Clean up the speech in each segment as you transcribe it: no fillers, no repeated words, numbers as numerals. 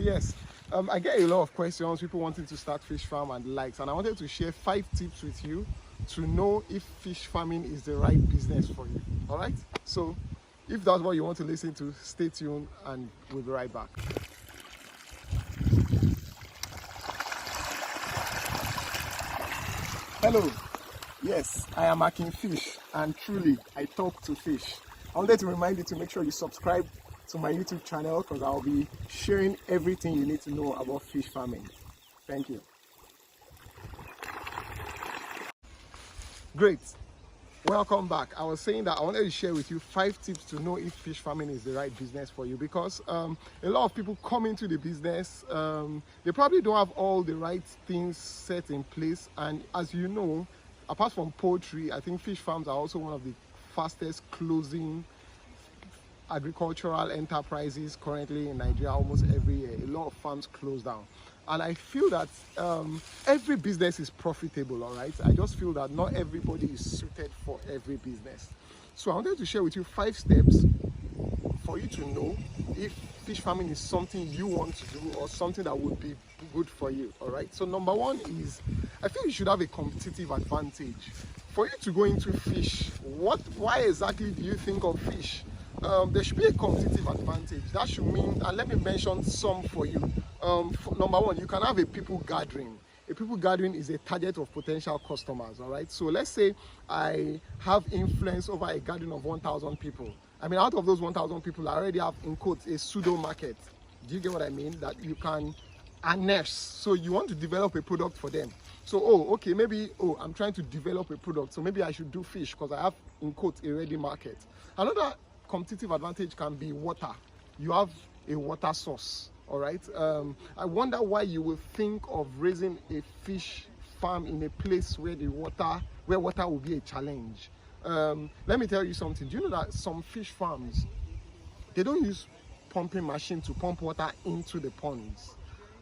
yes, I get a lot of questions, people wanting to start fish farm and likes, and I wanted to share 5 tips with you to know if fish farming is the right business for you. All right, so if that's what you want to listen to, stay tuned and we'll be right back. Hello, yes, I am Akinfish, and truly I talk to fish. I wanted to remind you to make sure you subscribe to my YouTube channel because I'll be sharing everything you need to know about fish farming. Thank you. Great. Welcome back. I was saying that I wanted to share with you 5 tips to know if fish farming is the right business for you, because a lot of people come into the business, they probably don't have all the right things set in place, and as you know, apart from poultry, I think fish farms are also one of the fastest closing agricultural enterprises currently in Nigeria. Almost every year a lot of farms close down, and I feel that every business is profitable. All right, I just feel that not everybody is suited for every business. So I wanted to share with you 5 steps for you to know if fish farming is something you want to do or something that would be good for you. All right, so number 1 is, I think you should have a competitive advantage. For you to go into fish, why exactly do you think of fish? There should be a competitive advantage. That should mean, and let me mention some for you. Number 1, you can have a people gathering. A people gathering is a target of potential customers. All right, so let's say I have influence over a gathering of 1,000 people. I mean, out of those 1,000 people, I already have, in quotes, a pseudo market. Do you get what I mean? That you can harness. So you want to develop a product for them. So, okay, maybe, I'm trying to develop a product, so maybe I should do fish because I have, in quotes, a ready market. Another competitive advantage can be water. You have a water source. All right, I wonder why you will think of raising a fish farm in a place where water will be a challenge. Let me tell you something. Do you know that some fish farms, they don't use pumping machine to pump water into the ponds,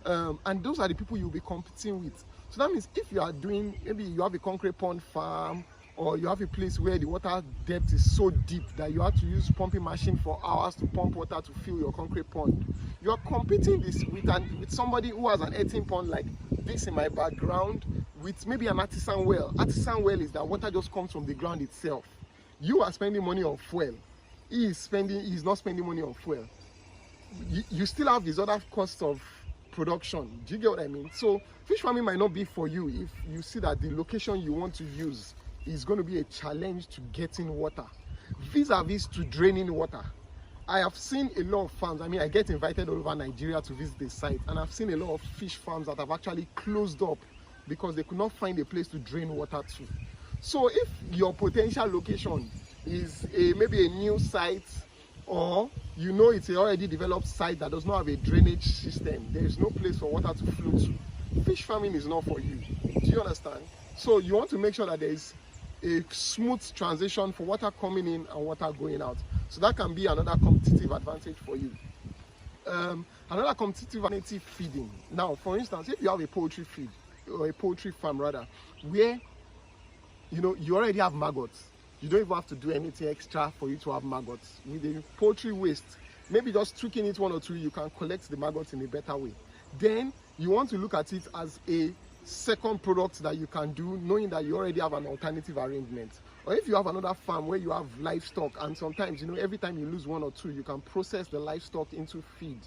and those are the people you'll be competing with. So that means if you are doing, maybe you have a concrete pond farm, or you have a place where the water depth is so deep that you have to use pumping machine for hours to pump water to fill your concrete pond. You are competing with somebody who has an 18 pond like this in my background, with maybe an artisan well. Artisan well is that water just comes from the ground itself. You are spending money on fuel. He is not spending money on fuel. You still have these other costs of production. Do you get what I mean? So fish farming might not be for you if you see that the location you want to use is going to be a challenge to getting water, vis-a-vis to draining water. I have seen a lot of farms. I mean, I get invited all over Nigeria to visit the site, and I've seen a lot of fish farms that have actually closed up because they could not find a place to drain water to. So if your potential location is maybe a new site, or you know it's an already developed site that does not have a drainage system, there is no place for water to flow to, fish farming is not for you. Do you understand? So you want to make sure that there is a smooth transition for water coming in and water going out. So that can be another competitive advantage for you. Another competitive advantage, feeding. Now, for instance, if you have a poultry feed, or a poultry farm rather, where you already have maggots, you don't even have to do anything extra for you to have maggots. With the poultry waste, maybe just tweaking it 1 or 2, you can collect the maggots in a better way. Then you want to look at it as a second product that you can do, knowing that you already have an alternative arrangement. Or if you have another farm where you have livestock, and sometimes every time you lose 1 or 2, you can process the livestock into feed,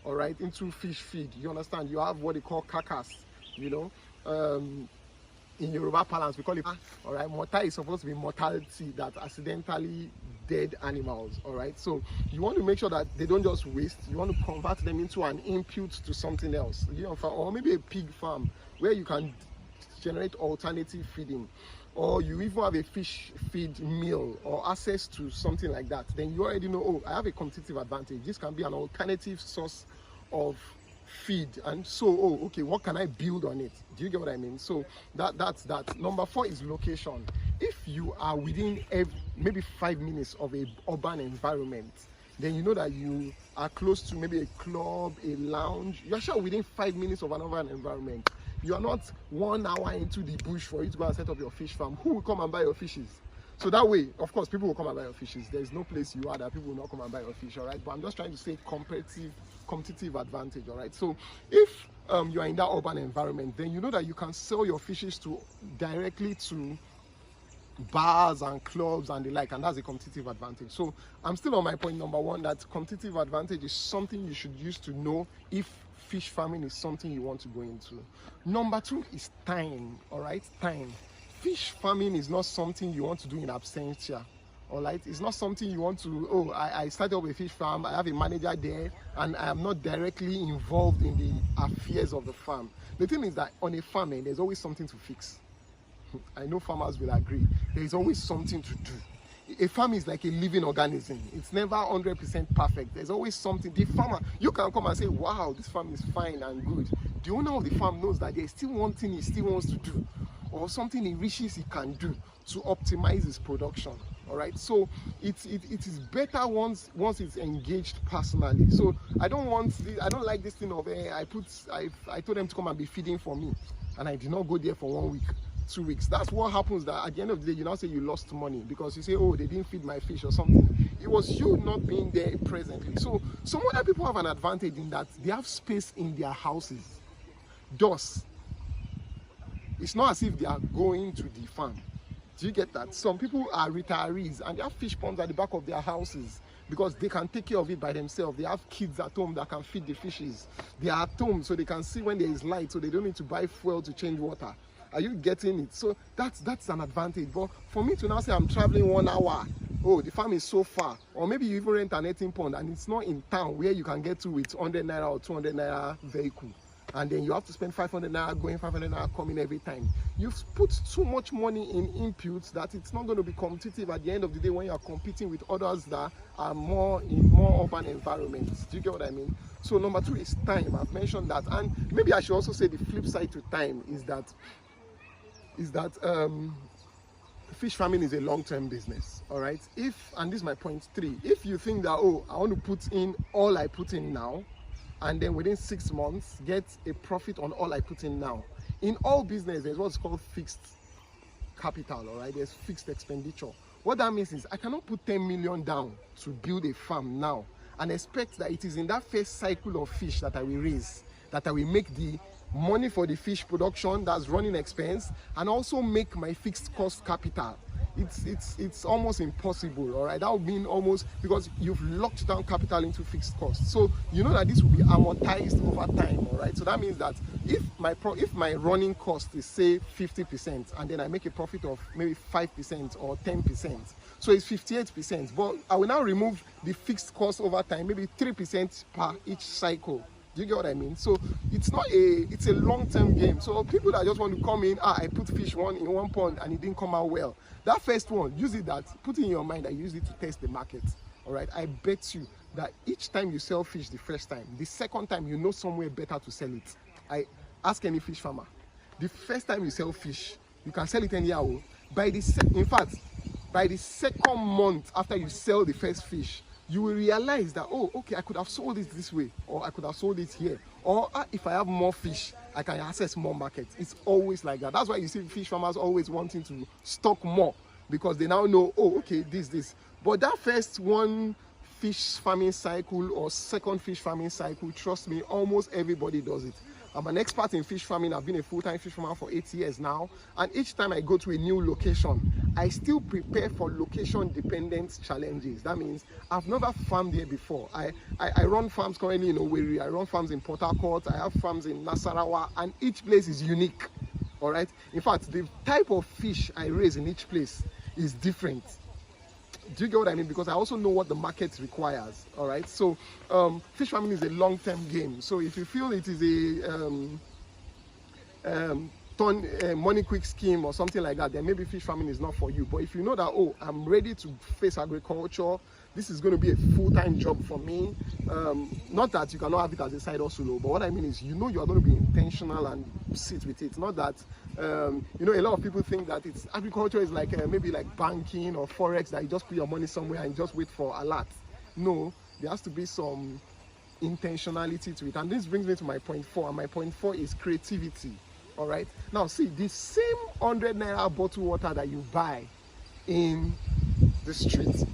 all right, into fish feed. You understand? You have what they call carcass, in Yoruba parlance we call it, all right. Mortar is supposed to be mortality, that accidentally dead animals, all right. So you want to make sure that they don't just waste. You want to convert them into an input to something else, or maybe a pig farm where you can generate alternative feeding, or you even have a fish feed mill or access to something like that. Then you already know, I have a competitive advantage. This can be an alternative source of feed, and so okay, what can I build on it? Do you get what I mean? So that's that. Number 4 is location. If you are within maybe 5 minutes of a urban environment, then you know that you are close to maybe a club, a lounge. You're sure within 5 minutes of an urban environment. You are not 1 hour into the bush for you to go and set up your fish farm. Who will come and buy your fishes? So that way, of course, people will come and buy your fishes. There's no place you are that people will not come and buy your fish, all right? But I'm just trying to say competitive advantage, all right? So if you are in that urban environment, then you know that you can sell your fishes directly to bars and clubs and the like, and that's a competitive advantage. So I'm still on my point number one, that competitive advantage is something you should use to know if fish farming is something you want to go into. Number two is time, all right? Time. Fish farming is not something you want to do in absentia, all right? It's not something you want to, oh, I started up a fish farm, I have a manager there, and I am not directly involved in the affairs of the farm. The thing is that on a farm, there's always something to fix. I know farmers will agree. There is always something to do. A farm is like a living organism. It's never 100% perfect. There's always something. The farmer, you can come and say, wow, this farm is fine and good. The owner of the farm knows that there's still one thing he still wants to do, or something he wishes he can do to optimize his production. All right, so it is better once it's engaged personally. So I don't like this thing of I told them to come and be feeding for me, and I did not go there for 1 week, 2 weeks. That's what happens. That at the end of the day, you now say you lost money because you say, oh, they didn't feed my fish or something. It was you not being there presently. So some other people have an advantage in that they have space in their houses. Thus, it's not as if they are going to the farm. Do you get that? Some people are retirees and they have fish ponds at the back of their houses because they can take care of it by themselves. They have kids at home that can feed the fishes. They are at home so they can see when there is light, so they don't need to buy fuel to change water. Are you getting it? So that's an advantage. But for me to now say I'm traveling 1 hour, oh, the farm is so far, or maybe you even rent an 18 pond and it's not in town where you can get to with 100 naira or 200 naira vehicle, and then you have to spend 500 naira going, 500 naira coming every time. You've put too much money in inputs that it's not going to be competitive at the end of the day when you're competing with others that are more in more urban environments. Do you get what I mean? So number two is time. I've mentioned that. And maybe I should also say the flip side to time is that fish farming is a long-term business, all right? And this is my point 3, if you think that, oh, I want to put in all I put in now, and then within 6 months get a profit on all I put in now. In all business, there's what's called fixed capital, all right? There's fixed expenditure. What that means is I cannot put 10 million down to build a farm now and expect that it is in that first cycle of fish that I will raise, that I will make the money for the fish production, that's running expense, and also make my fixed cost capital. It's almost impossible, all right? That would mean almost, because you've locked down capital into fixed costs. So you know that this will be amortized over time, all right? So that means that if my running cost is say 50%, and then I make a profit of maybe 5% or 10%, so it's 58%. But I will now remove the fixed cost over time, maybe 3% per each cycle. Do you get what I mean? So it's a long-term game. So people that just want to come in, I put fish in one pond and it didn't come out well. That first one, put it in your mind that you use it to test the market. All right. I bet you that each time you sell fish the first time, the second time you know somewhere better to sell it. I ask any fish farmer. The first time you sell fish, you can sell it anyhow. By the second month after you sell the first fish, you will realize that, oh, okay, I could have sold it this way, or I could have sold it here, or if I have more fish, I can access more markets. It's always like that. That's why you see fish farmers always wanting to stock more, because they now know, oh, okay, this. But that first one fish farming cycle or second fish farming cycle, trust me, almost everybody does it. I'm an expert in fish farming. I've been a full-time fish farmer for 8 years now. And each time I go to a new location, I still prepare for location-dependent challenges. That means I've never farmed here before. I run farms currently in Owerri. I run farms in Port Harcourt. I have farms in Nasarawa. And each place is unique, all right? In fact, the type of fish I raise in each place is different. Do you get what I mean? Because I also know what the market requires, all right? So fish farming is a long-term game. So if you feel it is a money quick scheme or something like that, then maybe fish farming is not for you. But if you know that, oh, I'm ready to face agriculture, this is going to be a full-time job for me. Not that you cannot have it as a side hustle, but what I mean is, you know, you are going to be intentional and sit with it. Not that, you know, a lot of people think that agriculture is like maybe like banking or forex, that you just put your money somewhere and just wait for alert. No, there has to be some intentionality to it. And this brings me to my point 4. And my point 4 is creativity. All right. Now, see, the same 100 naira bottle water that you buy in the street.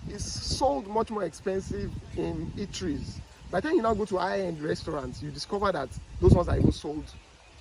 It's sold much more expensive in eateries. By the time you now go to high-end restaurants, you discover that those ones are even sold,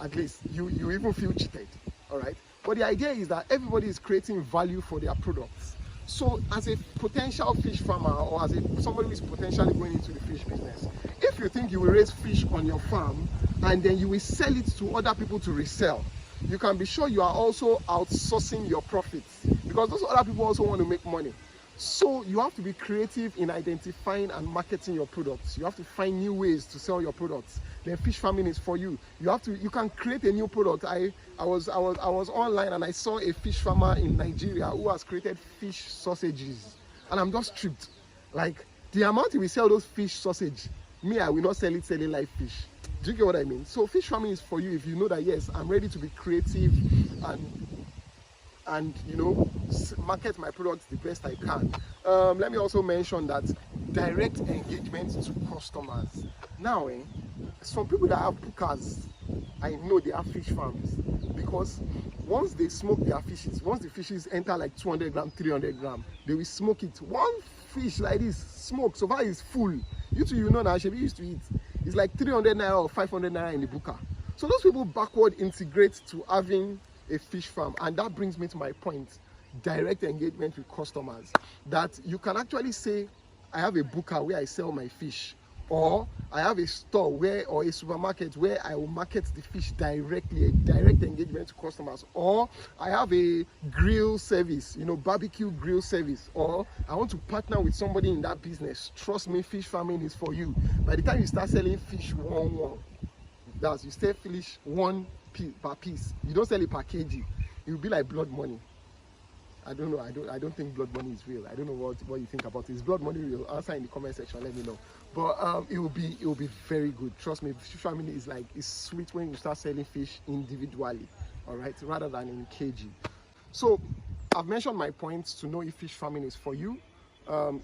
at least you even feel cheated. All right, but the idea is that everybody is creating value for their products. So as a potential fish farmer, or as somebody who is potentially going into the fish business, if you think you will raise fish on your farm and then you will sell it to other people to resell, you can be sure you are also outsourcing your profits, because those other people also want to make money. So you have to be creative in identifying and marketing your products. You have to find new ways to sell your products. Then fish farming is for you. You can create a new product. I was online and I saw a fish farmer in Nigeria who has created fish sausages, and I'm just tripped. Like, the amount we sell those fish sausage, me, I will not sell it selling live fish. Do you get what I mean? So fish farming is for you if you know that, yes, I'm ready to be creative and market my products the best I can. Let me also mention that direct engagement to customers. Now, some people that have bookers, I know they have fish farms, because once they smoke their fishes, once the fishes enter like 200 grams, 300 grams, they will smoke it. One fish like this, smoke, so far is full. You two, you know now, Shebi used to eat. It's like 300 naira or 500 naira in the booker. So those people backward integrate to having a fish farm. And that brings me to my point, direct engagement with customers. That you can actually say, I have a booker where I sell my fish, or I have a store or a supermarket where I will market the fish directly, a direct engagement to customers, or I have a grill service, barbecue grill service, or I want to partner with somebody in that business. Trust me, fish farming is for you. By the time you start selling fish one, you sell fish one per piece. You don't sell it per kg. It will be like blood money. I don't know. I don't think blood money is real. I don't know what you think about it. Is blood money real? Answer in the comment section. Let me know. But it will be very good. Trust me. Fish farming is sweet when you start selling fish individually, all right, rather than in kg. So I've mentioned my points to know if fish farming is for you.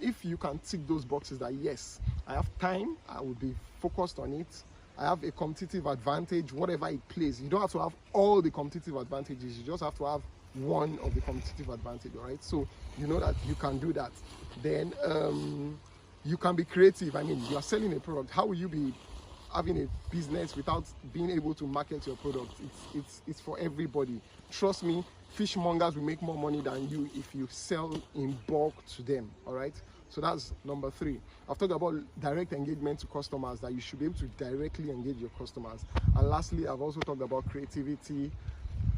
If you can tick those boxes that yes, I have time, I will be focused on it, I have a competitive advantage, whatever it plays. You don't have to have all the competitive advantages. You just have to have one of the competitive advantage, all right? So you know that you can do that. Then you can be creative. I mean, you are selling a product. How will you be having a business without being able to market your product? It's for everybody. Trust me, fishmongers will make more money than you if you sell in bulk to them, all right? So that's number 3. I've talked about direct engagement to customers, that you should be able to directly engage your customers. And lastly, I've also talked about creativity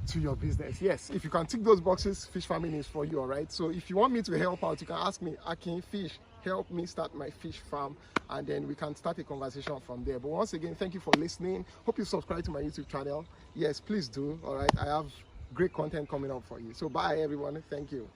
to your business. Yes, if you can tick those boxes, fish farming is for you, all right? So if you want me to help out, you can ask me, Akinfish, help me start my fish farm, and then we can start a conversation from there. But once again, thank you for listening. Hope you subscribe to my YouTube channel. Yes, please do, all right? I have great content coming up for you. So bye, everyone. Thank you.